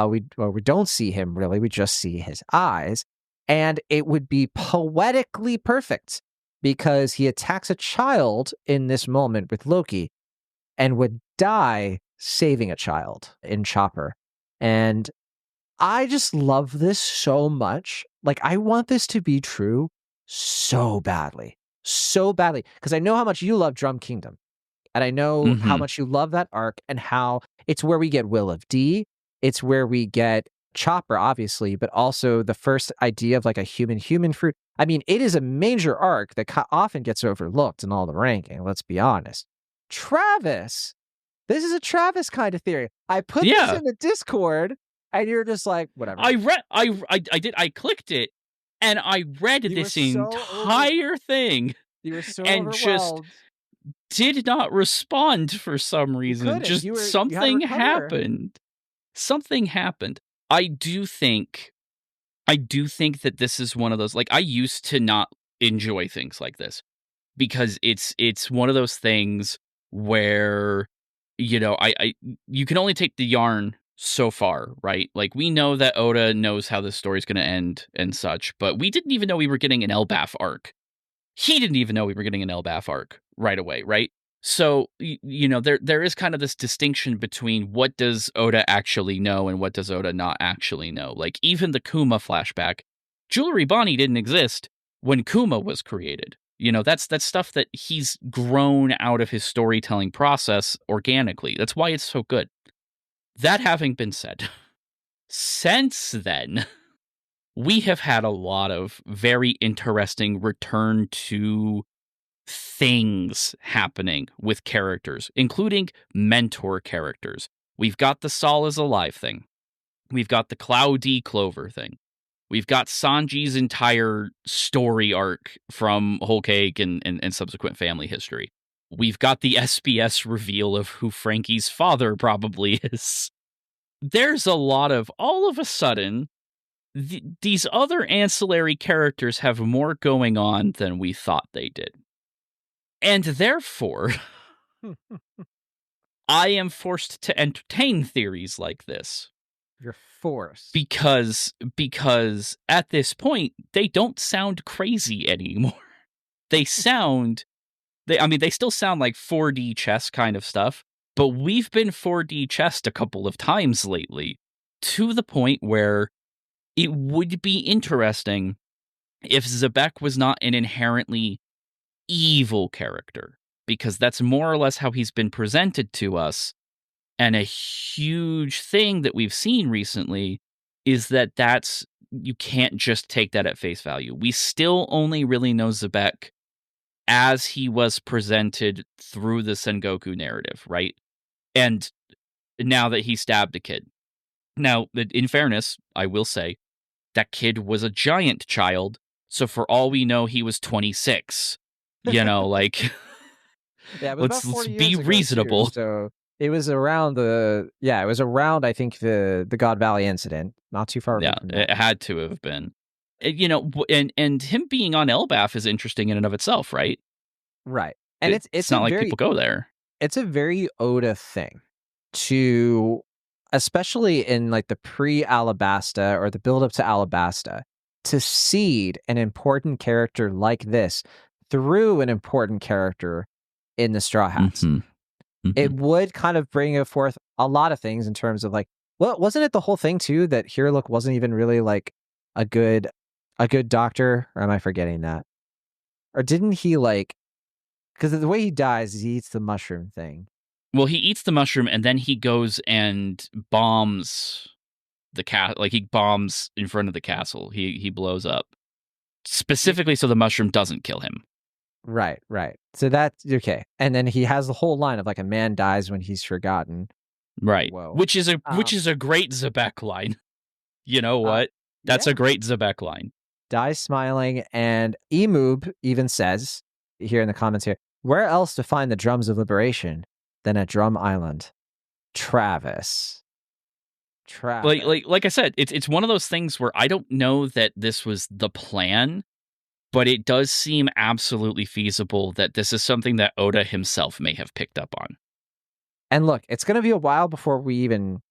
We don't see him really. We just see his eyes. And it would be poetically perfect because he attacks a child in this moment with Loki and would die saving a child in Chopper. And I just love this so much. Like, I want this to be true so badly. So badly. Because I know how much you love Drum Kingdom. And I know how much you love that arc and how it's where we get Will of D. It's where we get Chopper, obviously, but also the first idea of like a human fruit. I mean, it is a major arc that often gets overlooked in all the ranking, let's be honest. Travis, this is a Travis kind of theory. I put this in the Discord, and you're just like, whatever. I clicked it, and I read this entire thing. You were so and just did not respond for some reason. Something happened. Something happened. I do think that this is one of those, like, I used to not enjoy things like this because it's one of those things where, you know, you can only take the yarn so far, right? Like, we know that Oda knows how this story's going to end and such, but we didn't even know we were getting an Elbaf arc. He didn't even know we were getting an Elbaf arc right away, right? So, you know, there is kind of this distinction between what does Oda actually know and what does Oda not actually know. Like, even the Kuma flashback, Jewelry Bonnie didn't exist when Kuma was created. You know, that's stuff that he's grown out of his storytelling process organically. That's why it's so good. That having been said, since then, we have had a lot of very interesting return to things happening with characters, including mentor characters. We've got the Sol is alive thing. We've got the Cloudy Clover thing. We've got Sanji's entire story arc from Whole Cake and subsequent family history. We've got the SBS reveal of who Frankie's father probably is. There's a lot of, all of a sudden, these other ancillary characters have more going on than we thought they did. And therefore, I am forced to entertain theories like this. You're forced. Because at this point, they don't sound crazy anymore. They still sound like 4D chess kind of stuff, but we've been 4D chessed a couple of times lately, to the point where it would be interesting if Xebec was not an inherently evil character, because that's more or less how he's been presented to us. And a huge thing that we've seen recently is that you can't just take that at face value. We still only really know Xebec as he was presented through the Sengoku narrative, right? And now that he stabbed a kid. Now, in fairness, I will say, that kid was a giant child, so for all we know, he was 26. You know, like, yeah, let's be reasonable. Too, so it was around I think the God Valley incident, not too far. Yeah, it had to have been. You know, and him being on Elbaf is interesting in and of itself, right? Right, and it's not like people go there. It's a very Oda thing to, especially in like the pre-Alabasta or the build-up to Alabasta, to seed an important character like this through an important character in the Straw Hats. It would kind of bring forth a lot of things in terms of like, well, wasn't it the whole thing too that Hiriluk wasn't even really like a good doctor? Or am I forgetting that? Or didn't he like, because the way he dies is he eats the mushroom thing. Well, he eats the mushroom and then he goes and bombs the like he bombs in front of the castle. He blows up specifically so the mushroom doesn't kill him. Right. So that's okay. And then he has the whole line of like, a man dies when he's forgotten. Right. Whoa. Which is a great Xebec line. You know what? That's a great Xebec line. Dies smiling, and Emoob even says here in the comments here, where else to find the drums of liberation than at Drum Island? Travis. Like I said, it's one of those things where I don't know that this was the plan, but it does seem absolutely feasible that this is something that Oda himself may have picked up on. And look, it's going to be a while before we even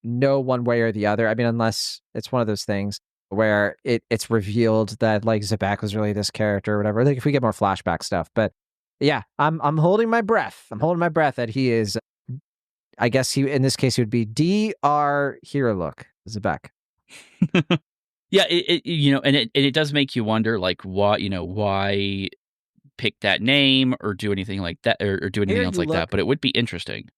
know one way or the other. I mean, unless it's one of those things where it's revealed that like Xebec was really this character or whatever. Like if we get more flashback stuff. But yeah, I'm holding my breath. I'm holding my breath that he is, I guess in this case, he would be Dr. Hiriluk Xebec. Yeah, and it does make you wonder, like, why pick that name or do anything like that, or do anything else like that. But it would be interesting.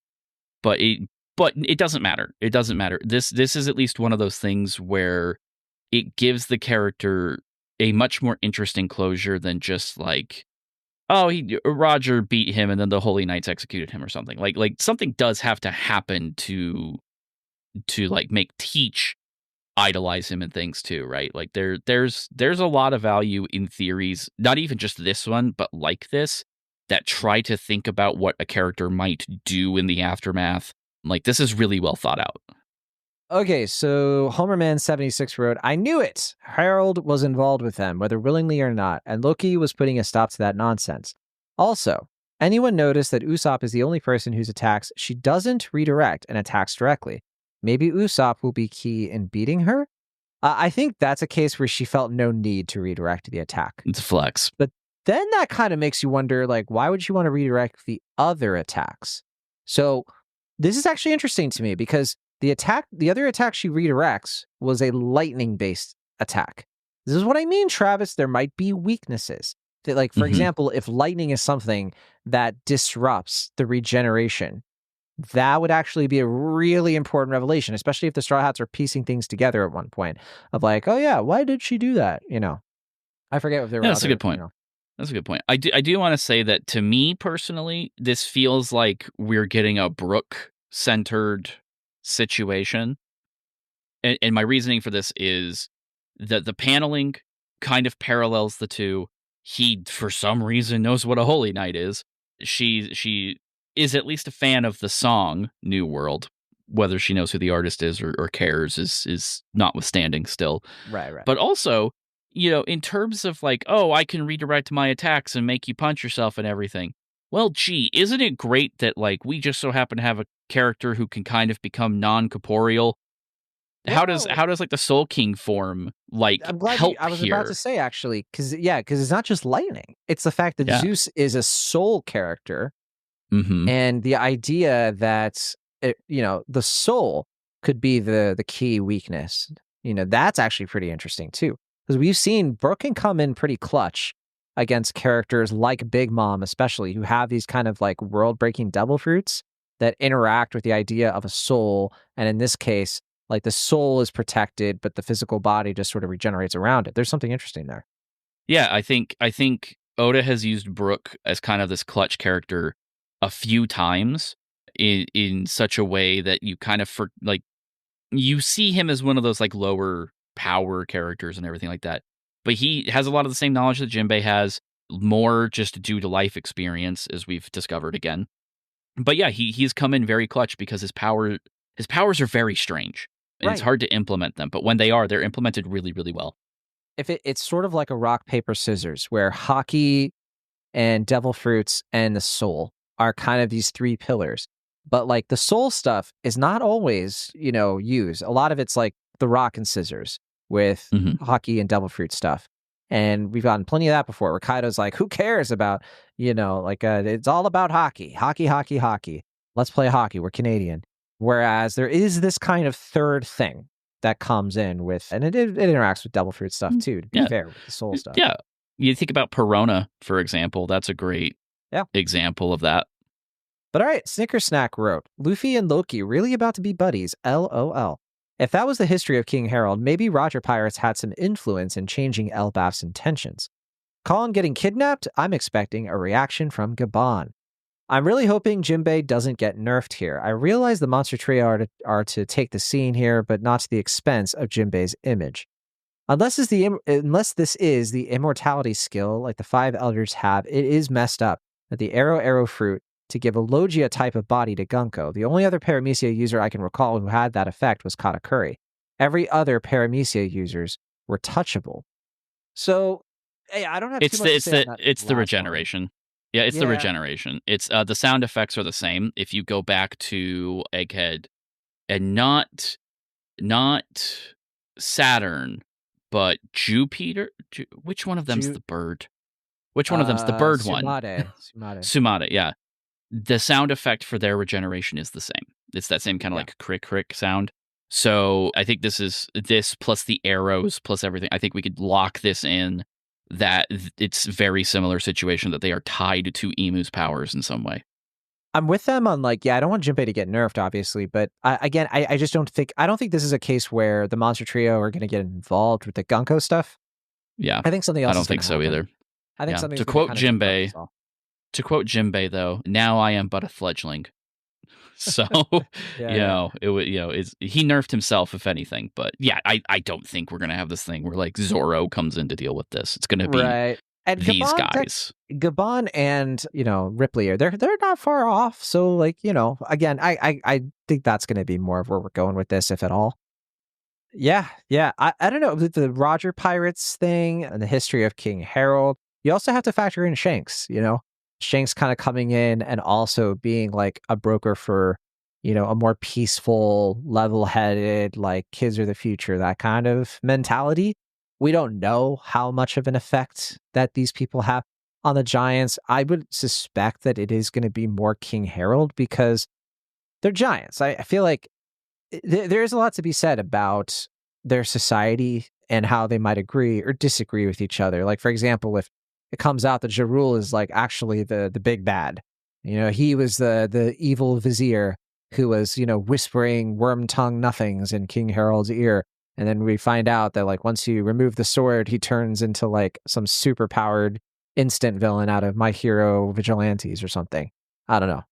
But it doesn't matter. It doesn't matter. This is at least one of those things where it gives the character a much more interesting closure than just like, oh, Roger beat him and then the Holy Knights executed him or something. Like something does have to happen to like make Teach idolize him and things too, right? Like there's a lot of value in theories, not even just this one, but like this, that try to think about what a character might do in the aftermath. Like, this is really well thought out. Okay, so Homerman76 wrote, I knew it! Harold was involved with them, whether willingly or not, and Loki was putting a stop to that nonsense. Also, anyone notice that Usopp is the only person whose attacks she doesn't redirect and attacks directly? Maybe Usopp will be key in beating her? I think that's a case where she felt no need to redirect the attack. It's a flex. But then that kind of makes you wonder, like, why would she want to redirect the other attacks? So this is actually interesting to me because the other attack she redirects was a lightning-based attack. This is what I mean, Travis. There might be weaknesses. That, like, for example, if lightning is something that disrupts the regeneration, that would actually be a really important revelation, especially if the Straw Hats are piecing things together at one point of like, oh yeah, why did she do that? I forget if there were. That's a good point. That's a good point. I do want to say that to me personally, this feels like we're getting a Brook centered situation. And my reasoning for this is that the paneling kind of parallels the two. He, for some reason, knows what a Holy Knight is. She is at least a fan of the song New World. Whether she knows who the artist is or cares is notwithstanding still. Right. But also, in terms of like, oh, I can redirect my attacks and make you punch yourself and everything. Well, gee, isn't it great that like we just so happen to have a character who can kind of become non-corporeal? How does like the Soul King form like I'm glad help I was here? about to say actually, because it's not just lightning. It's the fact that Zeus is a soul character, and the idea that the soul could be the key weakness. That's actually pretty interesting too, because we've seen Brook can come in pretty clutch against characters like Big Mom, especially, who have these kind of like world-breaking devil fruits that interact with the idea of a soul, and in this case, like the soul is protected, but the physical body just sort of regenerates around it. There's something interesting there. Yeah, I think Oda has used Brook as kind of this clutch character a few times in such a way that you kind of you see him as one of those like lower power characters and everything like that. But he has a lot of the same knowledge that Jimbei has, more just due to life experience, as we've discovered again. But yeah, he's come in very clutch because his powers are very strange. And it's hard to implement them, but when they're implemented really, really well. It's sort of like a rock, paper, scissors, where hockey and devil fruits and the soul are kind of these three pillars. But like the soul stuff is not always, used. A lot of it's like the rock and scissors with hockey and devil fruit stuff. And we've gotten plenty of that before, where Kaido's like, who cares about, it's all about hockey. Hockey. Let's play hockey. We're Canadian. Whereas there is this kind of third thing that comes in with, and it interacts with devil fruit stuff too, to be fair, with the soul stuff. Yeah. You think about Perona, for example. That's a great example of that. But all right, Snickersnack wrote, Luffy and Loki really about to be buddies, LOL. If that was the history of King Harold, maybe Roger Pirates had some influence in changing Elbaf's intentions. Colin getting kidnapped? I'm expecting a reaction from Gabon. I'm really hoping Jimbei doesn't get nerfed here. I realize the monster trio are to take the scene here, but not to the expense of Jimbei's image. Unless this is the immortality skill like the five elders have, it is messed up that the arrow fruit to give a Logia type of body to Gunko. The only other Paramecia user I can recall who had that effect was Katakuri. Every other Paramecia users were touchable. So, hey, I don't have too much to say on that. It's the regeneration. Yeah, it's the regeneration. It's the sound effects are the same. If you go back to Egghead, and not Saturn, but Jupiter. Which one of them's the bird? Which one of them's the bird Sumade. one? Sumade, yeah. The sound effect for their regeneration is the same. It's that same kind of like crick sound. So I think this plus the arrows plus everything. I think we could lock this in that it's very similar situation that they are tied to Emu's powers in some way. I'm with them on like, yeah, I don't want Jimbei to get nerfed, obviously, but I just don't think this is a case where the monster trio are going to get involved with the Gunko stuff. Yeah, I think something else. I don't think so either. I think something. To quote Jimbei, though, now I am but a fledgling. So he nerfed himself if anything, but yeah, I don't think we're gonna have this thing where like Zoro comes in to deal with this. It's gonna be right. And these guys. Gabon and Ripley are they're not far off. So like again, I think that's gonna be more of where we're going with this, if at all. Yeah. I don't know, the Roger Pirates thing and the history of King Harold. You also have to factor in Shanks. Shanks kind of coming in and also being like a broker for, a more peaceful, level-headed, like kids are the future, that kind of mentality. We don't know how much of an effect that these people have on the Giants. I would suspect that it is going to be more King Harold because they're giants. I feel like there is a lot to be said about their society and how they might agree or disagree with each other. Like, for example, if it comes out that Jarul is like actually the big bad, he was the evil vizier who was, whispering worm tongue nothings in King Harold's ear. And then we find out that like once you remove the sword, he turns into like some super powered instant villain out of My Hero Vigilantes or something. I don't know.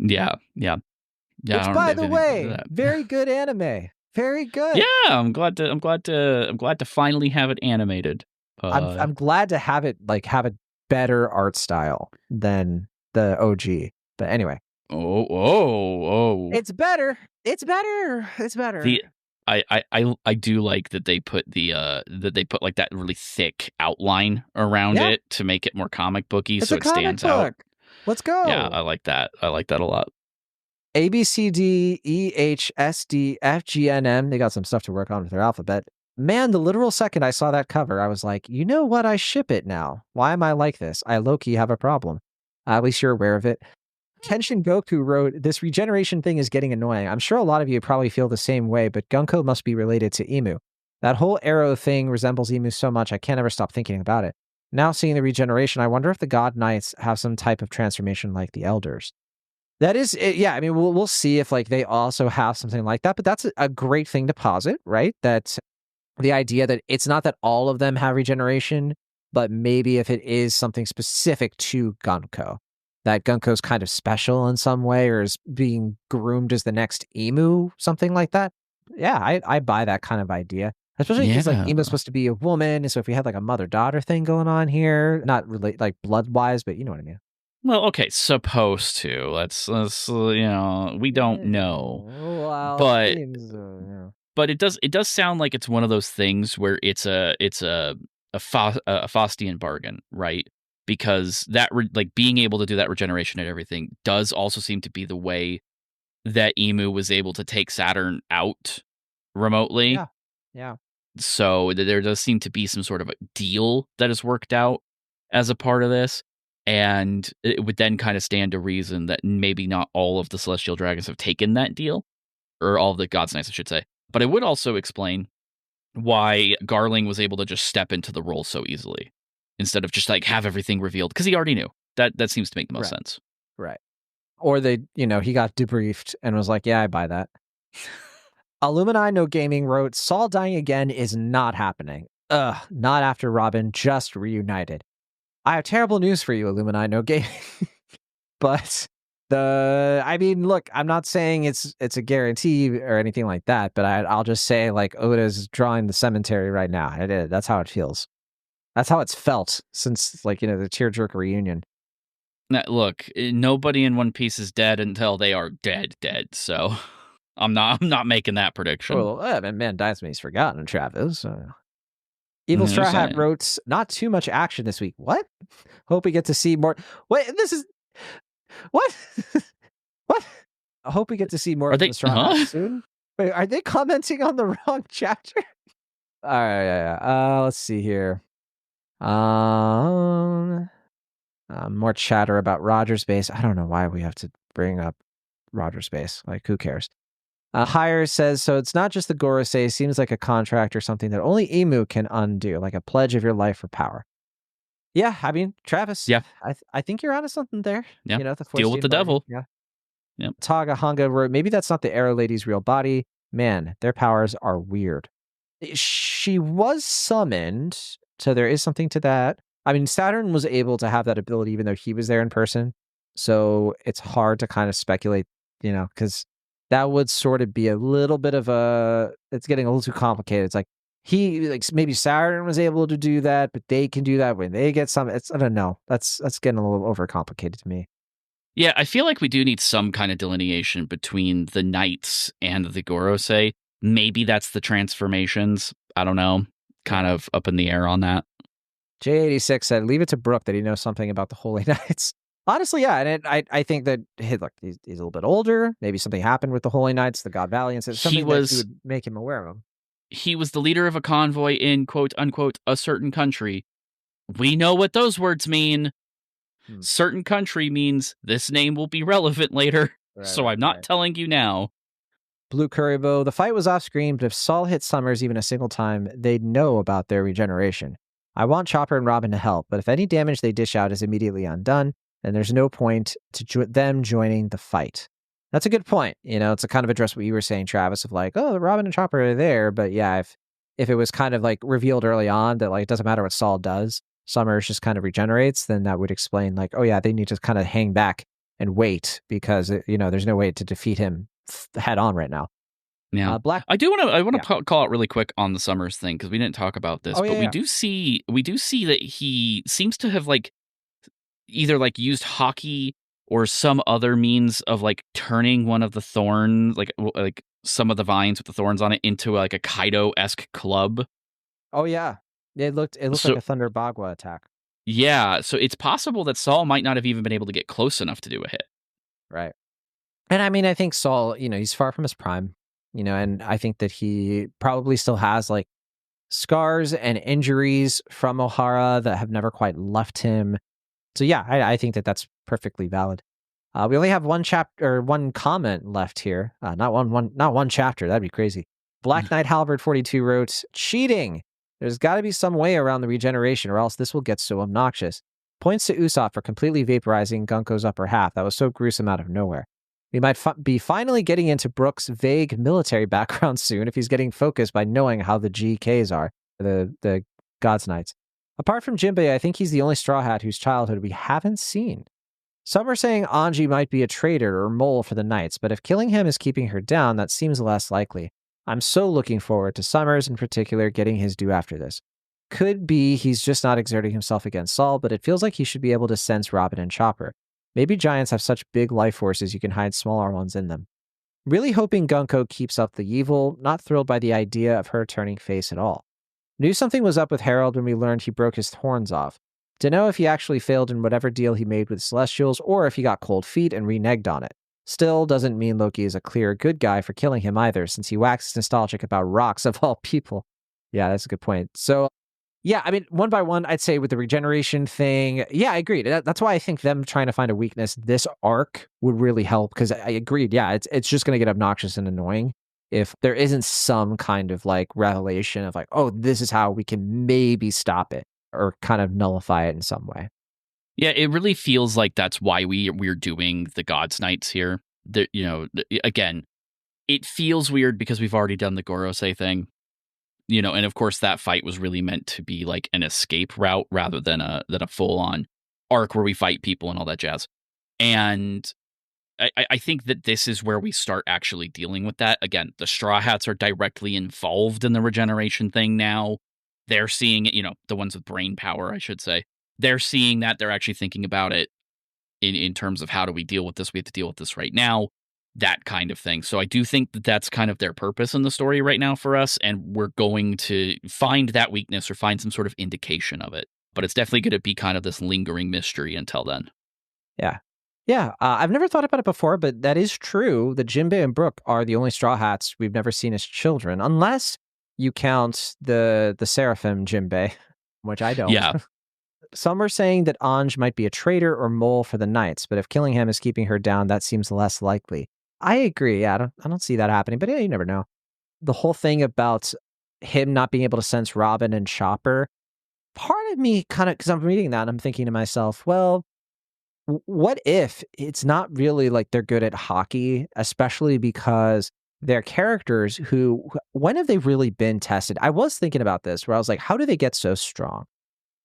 Yeah. Which, by the way, very good anime. Very good. Yeah, I'm glad to finally have it animated. I'm glad to have it have a better art style than the OG. But anyway. Oh. It's better. I do like that they put like that really thick outline around it to make it more comic booky, so it stands out. Let's go. Yeah, I like that. I like that a lot. A, B, C, D, E, H, S, D, F, G, N, M. They got some stuff to work on with their alphabet. Man, the literal second I saw that cover, I was like, you know what? I ship it now. Why am I like this? I low-key have a problem. At least you're aware of it. Kenshin Goku wrote, this regeneration thing is getting annoying. I'm sure a lot of you probably feel the same way, but Gunko must be related to Emu. That whole arrow thing resembles Emu so much, I can't ever stop thinking about it. Now seeing the regeneration, I wonder if the God Knights have some type of transformation like the Elders. That is, yeah, I mean, we'll see if like they also have something like that, but that's a great thing to posit, right? That the idea that it's not that all of them have regeneration, but maybe if it is something specific to Gunko, that Gunko's kind of special in some way or is being groomed as the next Emu, something like that. Yeah, I buy that kind of idea. Especially because like Emu's supposed to be a woman, so if we had like a mother-daughter thing going on here, not really like blood-wise, but you know what I mean. Well, okay, supposed to. Let's we don't know. Well, but it does sound like it's one of those things where it's a Faustian bargain, right? Because that like being able to do that regeneration and everything does also seem to be the way that Emu was able to take Saturn out remotely. Yeah. So there does seem to be some sort of a deal that is worked out as a part of this. And it would then kind of stand to reason that maybe not all of the Celestial Dragons have taken that deal, or all of the God's Knights, I should say. But it would also explain why Garling was able to just step into the role so easily instead of just like have everything revealed, because he already knew. That seems to make the most sense. Right. Or he got debriefed and was like, yeah, I buy that. Illumini No Gaming wrote, Saul dying again is not happening. Not after Robin just reunited. I have terrible news for you, Illumini No Gaming. But look, I'm not saying it's a guarantee or anything like that, but I'll just say like Oda's drawing the cemetery right now. That's how it feels. That's how it's felt since like, the tearjerker reunion. Now, look, nobody in One Piece is dead until they are dead. So I'm not making that prediction. Well, man dies when he's forgotten, Travis. Evil Straw Hat wrote, not too much action this week. What? Hope we get to see more. Wait, this is what? What? I hope we get to see more of the Straw Hat soon. Wait, are they commenting on the wrong chapter? All right, yeah. Let's see here. More chatter about Roger's base. I don't know why we have to bring up Roger's base. Like, who cares? Hire says, so it's not just the Gorosei. It seems like a contract or something that only Emu can undo, like a pledge of your life for power. Yeah, I mean, Travis. Yeah. I think you're onto something there. Yeah. You know, the deal with the devil. Yeah. Yep. Taga Hanga wrote, maybe that's not the Arrow Lady's real body. Man, their powers are weird. She was summoned, so there is something to that. I mean, Saturn was able to have that ability even though he was there in person. So it's hard to kind of speculate, you know, because that would sort of be a little bit of it's getting a little too complicated. It's like maybe Saturn was able to do that, but they can do that when they get some. I don't know. That's getting a little overcomplicated to me. Yeah, I feel like we do need some kind of delineation between the Knights and the Gorosei. Maybe that's the transformations. I don't know. Kind of up in the air on that. J86 said, leave it to Brook that he knows something about the Holy Knights. Honestly, yeah, and I think that he's a little bit older. Maybe something happened with the Holy Knights, the God Valiants. It's something that would make him aware of them. He was the leader of a convoy in, quote unquote, a certain country. We know what those words mean. Certain country means this name will be relevant later, so I'm not telling you now. Blue Currybo, the fight was off screen, but if Saul hit Summers even a single time, they'd know about their regeneration. I want Chopper and Robin to help, but if any damage they dish out is immediately undone, then there's no point to them joining the fight. That's a good point. You know, it's a kind of address what you were saying, Travis, of like, oh, Robin and Chopper are there, but yeah, if it was kind of like revealed early on that like it doesn't matter what Saul does, Summers just kind of regenerates, then that would explain like, oh yeah, they need to kind of hang back and wait because, you know, there's no way to defeat him head on right now. Yeah, I want to call out really quick on the Summers thing because we didn't talk about this, but we do see that he seems to have like either like used hockey or some other means of like turning one of the thorns, like some of the vines with the thorns on it, into like a Kaido-esque club. Oh yeah, it looked like a Thunder Bagua attack. Yeah, so it's possible that Saul might not have even been able to get close enough to do a hit. Right. And I mean, I think Saul, you know, he's far from his prime, you know, and I think that he probably still has like scars and injuries from Ohara that have never quite left him. So yeah, I think that that's perfectly valid. We only have one comment left here. Not one chapter. That'd be crazy. Black Knight Halberd 42 wrote, cheating. There's got to be some way around the regeneration or else this will get so obnoxious. Points to Usopp for completely vaporizing Gunko's upper half. That was so gruesome out of nowhere. We might be finally getting into Brook's vague military background soon if he's getting focused by knowing how the GKs are, the God's Knights. Apart from Jimbei, I think he's the only Straw Hat whose childhood we haven't seen. Some are saying Anji might be a traitor or mole for the Knights, but if killing him is keeping her down, that seems less likely. I'm so looking forward to Summers in particular getting his due after this. Could be he's just not exerting himself against Saul, but it feels like he should be able to sense Robin and Chopper. Maybe giants have such big life forces you can hide smaller ones in them. Really hoping Gunko keeps up the evil, not thrilled by the idea of her turning face at all. Knew something was up with Harold when we learned he broke his horns off. To know if he actually failed in whatever deal he made with Celestials or if he got cold feet and reneged on it. Still doesn't mean Loki is a clear good guy for killing him either, since he waxes nostalgic about rocks of all people. Yeah, that's a good point. So, yeah, I mean, one by one, I'd say with the regeneration thing, yeah, I agreed. That's why I think them trying to find a weakness this arc would really help, because I agreed, yeah, it's just going to get obnoxious and annoying if there isn't some kind of like revelation of like, oh, this is how we can maybe stop it or kind of nullify it in some way. Yeah, it really feels like that's why we're doing the God's Knights here. Again, it feels weird because we've already done the Gorosei thing, and of course that fight was really meant to be like an escape route rather than a full on arc where we fight people and all that jazz. And I think that this is where we start actually dealing with that. Again, the Straw Hats are directly involved in the regeneration thing now. They're seeing it, the ones with brain power, I should say. They're seeing that. They're actually thinking about it in terms of how do we deal with this? We have to deal with this right now, that kind of thing. So I do think that that's kind of their purpose in the story right now for us, and we're going to find that weakness or find some sort of indication of it. But it's definitely going to be kind of this lingering mystery until then. Yeah. Yeah, I've never thought about it before, but that is true. The Jimbei and Brook are the only Straw Hats we've never seen as children, unless you count the Seraphim Jimbei, which I don't. Yeah. Some are saying that Anj might be a traitor or mole for the Knights, but if killing him is keeping her down, that seems less likely. I agree. Yeah, I don't see that happening. But yeah, you never know. The whole thing about him not being able to sense Robin and Chopper, part of me kind of, because I'm reading that and I'm thinking to myself, well, what if it's not really like they're good at hockey, especially because they're characters who, when have they really been tested? I was thinking about this where I was like, how do they get so strong?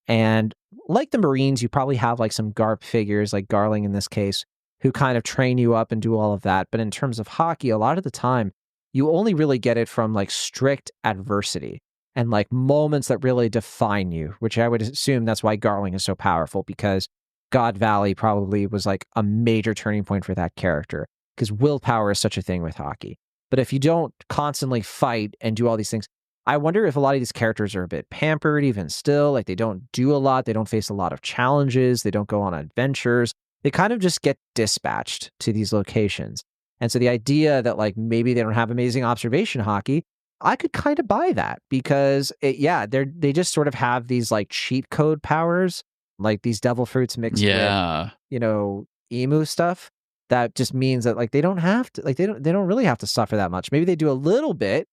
And like the Marines, you probably have like some GARP figures, like Garling in this case, who kind of train you up and do all of that. But in terms of hockey, a lot of the time, you only really get it from like strict adversity and like moments that really define you, which I would assume that's why Garling is so powerful, because God Valley probably was like a major turning point for that character, because willpower is such a thing with hockey. But if you don't constantly fight and do all these things, I wonder if a lot of these characters are a bit pampered even still, like they don't do a lot, they don't face a lot of challenges, they don't go on adventures, they kind of just get dispatched to these locations. And so the idea that like maybe they don't have amazing observation hockey, I could kind of buy that, because they just sort of have these like cheat code powers, like these devil fruits mixed with, emu stuff. That just means that like they don't have to, like they don't really have to suffer that much. Maybe they do a little bit,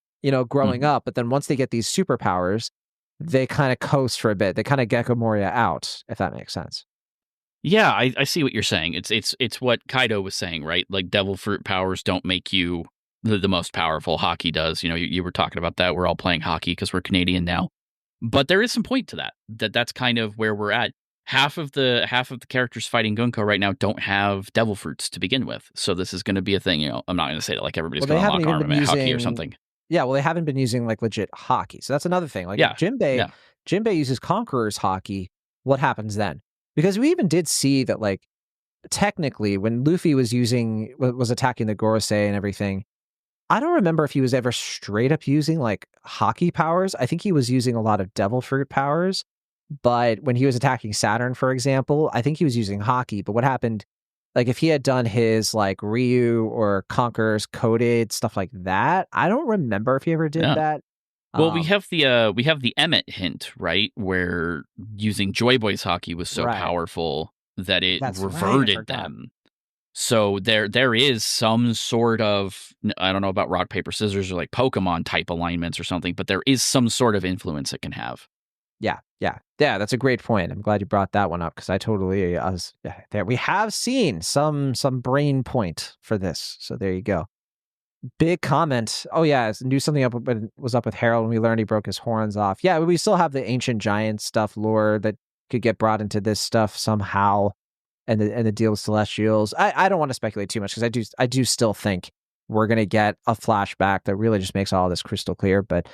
growing up, but then once they get these superpowers, they kind of coast for a bit. They kind of Gecko Moria out, if that makes sense. Yeah, I see what you're saying. It's what Kaido was saying, right? Like devil fruit powers don't make you the most powerful. Hockey does. You were talking about that. We're all playing hockey because we're Canadian now. But there is some point to that. That's kind of where we're at. Half of the characters fighting Gunko right now don't have devil fruits to begin with. So this is going to be a thing. I'm not going to say that like everybody's going to unlock armament hockey or something. Yeah, well, they haven't been using like legit hockey. So that's another thing. Like Jimbei uses Conqueror's hockey. What happens then? Because we even did see that, like, technically when Luffy was attacking the Gorosei and everything, I don't remember if he was ever straight up using like hockey powers. I think he was using a lot of devil fruit powers. But when he was attacking Saturn, for example, I think he was using hockey. But what happened, like if he had done his like Ryu or Conqueror's coded stuff like that, I don't remember if he ever did that. Well, we have the Emmett hint, right, where using Joy Boy's hockey was so powerful that it reverted them. So there is some sort of, I don't know about rock paper scissors or like Pokemon type alignments or something, but there is some sort of influence it can have. Yeah. That's a great point. I'm glad you brought that one up, because we have seen some brain point for this. So there you go. Big comment. Oh yeah, knew something was up with Harold when we learned he broke his horns off. Yeah, we still have the ancient giant stuff lore that could get brought into this stuff somehow, and the deal with Celestials. I don't want to speculate too much, because I do still think we're gonna get a flashback that really just makes all this crystal clear. But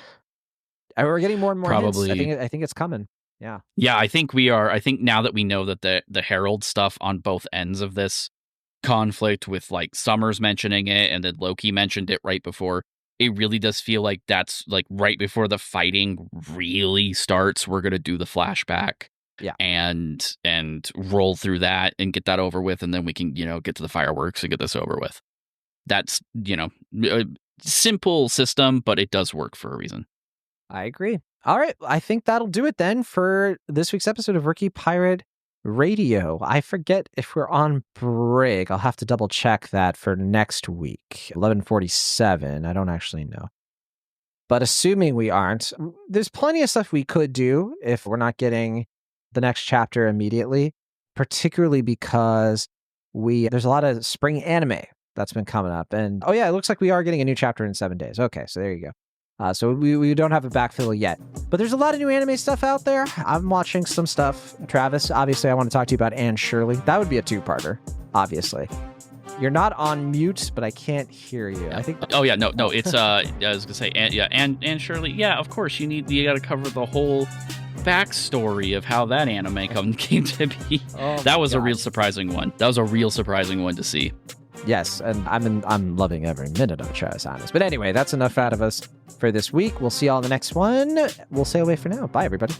we're getting more and more hints. I think it's coming. Yeah, I think we are. I think now that we know that the Herald stuff on both ends of this conflict, with like Summers mentioning it and then Loki mentioned it right before, it really does feel like that's like right before the fighting really starts, we're going to do the flashback and roll through that and get that over with, and then we can get to the fireworks and get this over with. That's a simple system, but it does work for a reason. I agree. All right, I think that'll do it then for this week's episode of Rookie Pirate Radio. I forget if we're on break. I'll have to double check that for next week. 11:47. I don't actually know. But assuming we aren't, there's plenty of stuff we could do if we're not getting the next chapter immediately, particularly because there's a lot of spring anime that's been coming up. And it looks like we are getting a new chapter in 7 days. Okay, so there you go. So we don't have a backfill yet. But there's a lot of new anime stuff out there. I'm watching some stuff. Travis, obviously, I want to talk to you about Anne Shirley. That would be a two-parter, obviously. You're not on mute, but I can't hear you. I think. Oh yeah, no. It's I was gonna say, Anne Shirley. Yeah, of course. You got to cover the whole backstory of how that anime came to be. That was a real surprising one. That was a real surprising one to see. Yes, and I'm loving every minute of Travis Hymas. But anyway, that's enough out of us for this week. We'll see y'all in the next one. We'll say away for now. Bye, everybody.